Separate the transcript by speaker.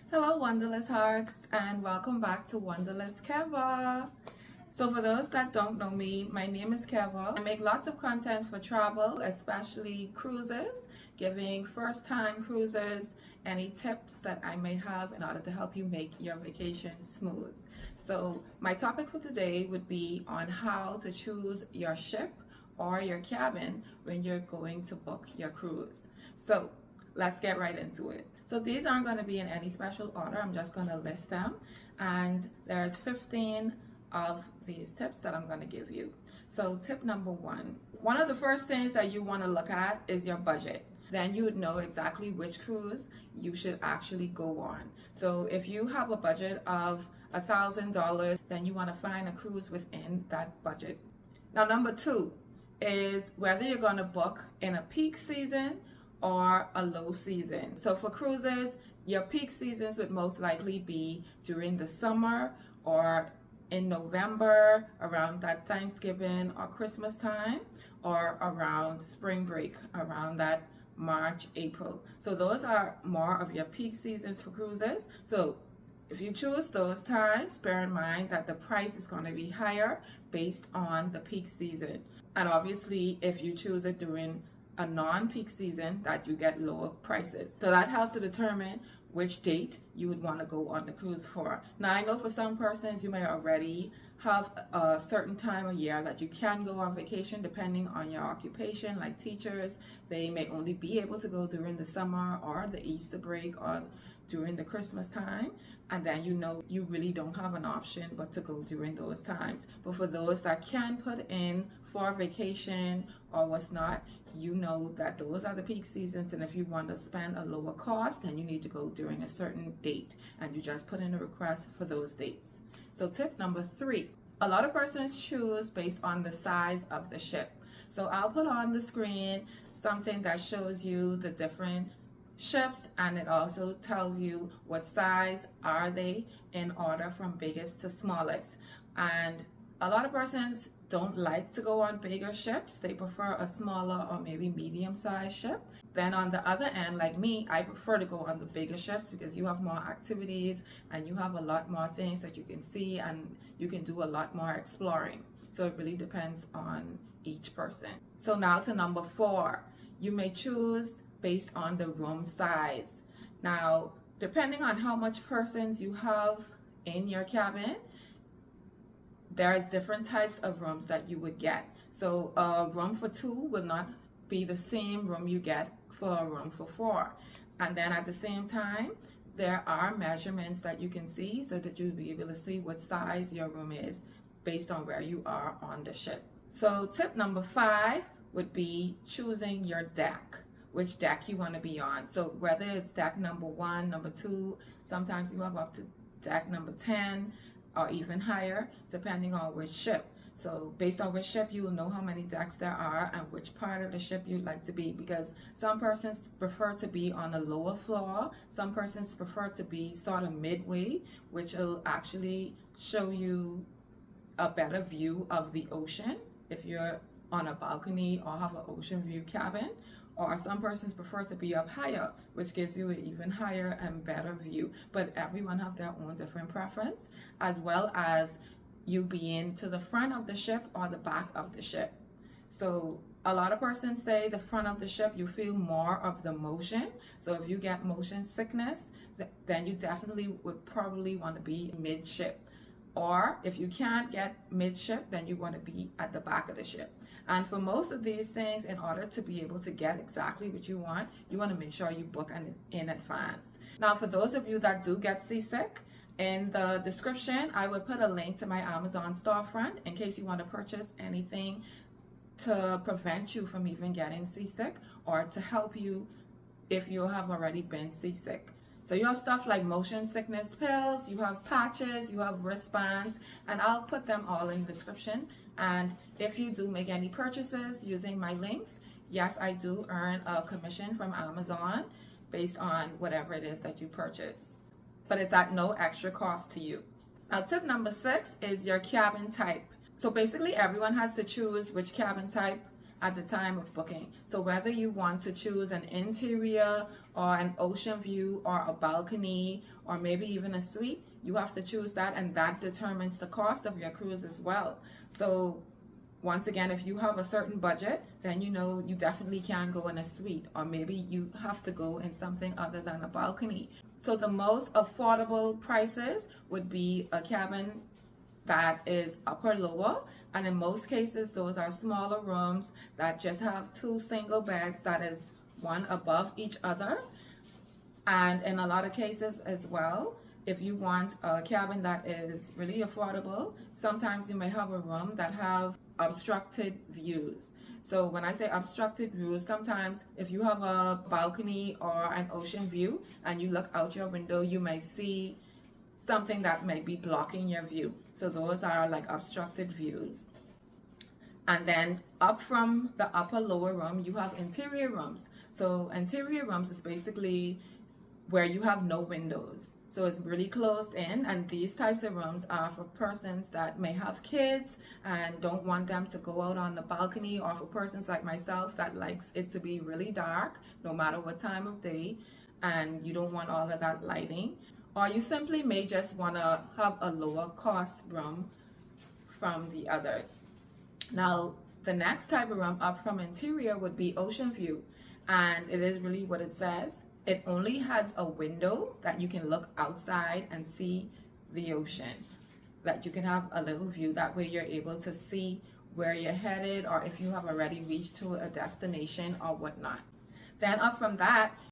Speaker 1: Hello Wanderlust Hearts, and welcome back to Wanderlust Keva. So for those that don't know me, my name is Keva. I make lots of content for travel, especially cruises, giving first-time cruisers any tips that I may have in order to help you make your vacation smooth. So my topic for today would be on how to choose your ship or your cabin when you're going to book your cruise. So let's get right into it. So these aren't going to be in any special order. I'm just going to list them, and there's 15 of these tips that I'm going to give you. So tip number one of the first things that you want to look at is your budget. Then you would know exactly which cruise you should actually go on. So if you have a budget of $1,000, then you want to find a cruise within that budget. Now number two is whether you're going to book in a peak season or a low season. So for cruises, your peak seasons would most likely be during the summer or in November, around that Thanksgiving or Christmas time, or around spring break, around that March, April. So those are more of your peak seasons for cruises. So if you choose those times, bear in mind that the price is going to be higher based on the peak season. And obviously, if you choose it during a non-peak season, that you get lower prices. So that helps to determine which date you would want to go on the cruise for. Now I know for some persons you may already have a certain time of year that you can go on vacation depending on your occupation. Like teachers, they may only be able to go during the summer or the Easter break or during the Christmas time, and then you know you really don't have an option but to go during those times. But for those that can put in for vacation or what's not, you know that those are the peak seasons, and if you want to spend a lower cost, then you need to go during a certain date, and you just put in a request for those dates. So tip number three, a lot of persons choose based on the size of the ship. So I'll put on the screen something that shows you the different ships, and it also tells you what size are they in order from biggest to smallest. And a lot of persons don't like to go on bigger ships. They prefer a smaller or maybe medium-sized ship. Then on the other end, like me, I prefer to go on the bigger ships because you have more activities and you have a lot more things that you can see, and you can do a lot more exploring. So it really depends on each person. So now to number four, you may choose based on the room size. Now, depending on how much persons you have in your cabin, there's different types of rooms that you would get. So a room for two will not be the same room you get for a room for four. And then at the same time, there are measurements that you can see so that you'll be able to see what size your room is based on where you are on the ship. So tip number five would be choosing your deck, which deck you want to be on. So whether it's deck number one, number two, sometimes you have up to deck number 10 or even higher, depending on which ship. So based on which ship, you will know how many decks there are and which part of the ship you'd like to be, because some persons prefer to be on a lower floor, some persons prefer to be sort of midway, which will actually show you a better view of the ocean if you're on a balcony or have an ocean view cabin. Or some persons prefer to be up higher, which gives you an even higher and better view. But everyone have their own different preference, as well as you being to the front of the ship or the back of the ship. So a lot of persons say the front of the ship, you feel more of the motion. So if you get motion sickness, then you definitely would probably want to be midship. Or if you can't get midship, then you want to be at the back of the ship. And for most of these things, in order to be able to get exactly what you want to make sure you book in advance. Now, for those of you that do get seasick, in the description, I would put a link to my Amazon storefront in case you want to purchase anything to prevent you from even getting seasick, or to help you if you have already been seasick. So you have stuff like motion sickness pills, you have patches, you have wristbands, and I'll put them all in the description. And if you do make any purchases using my links, yes, I do earn a commission from Amazon based on whatever it is that you purchase. But it's at no extra cost to you. Now tip number 6 is your cabin type. So basically everyone has to choose which cabin type at the time of booking. So whether you want to choose an interior or an ocean view or a balcony or maybe even a suite, you have to choose that, and that determines the cost of your cruise as well. So once again, if you have a certain budget, then you know you definitely can go in a suite, or maybe you have to go in something other than a balcony. So the most affordable prices would be a cabin that is upper lower, and in most cases those are smaller rooms that just have 2 single beds that is one above each other. And in a lot of cases as well, if you want a cabin that is really affordable, sometimes you may have a room that have obstructed views. So when I say obstructed views, sometimes if you have a balcony or an ocean view and you look out your window, you may see something that may be blocking your view. So those are like obstructed views. And then up from the upper lower room, you have interior rooms. So interior rooms is basically where you have no windows. So it's really closed in, and these types of rooms are for persons that may have kids and don't want them to go out on the balcony, or for persons like myself that likes it to be really dark no matter what time of day, and you don't want all of that lighting. Or you simply may just want to have a lower cost room from the others. Now, the next type of room up from interior would be ocean view, and it is really what it says. It only has a window that you can look outside and see the ocean, that you can have a little view. That way you're able to see where you're headed, or if you have already reached to a destination or whatnot. Then up from that,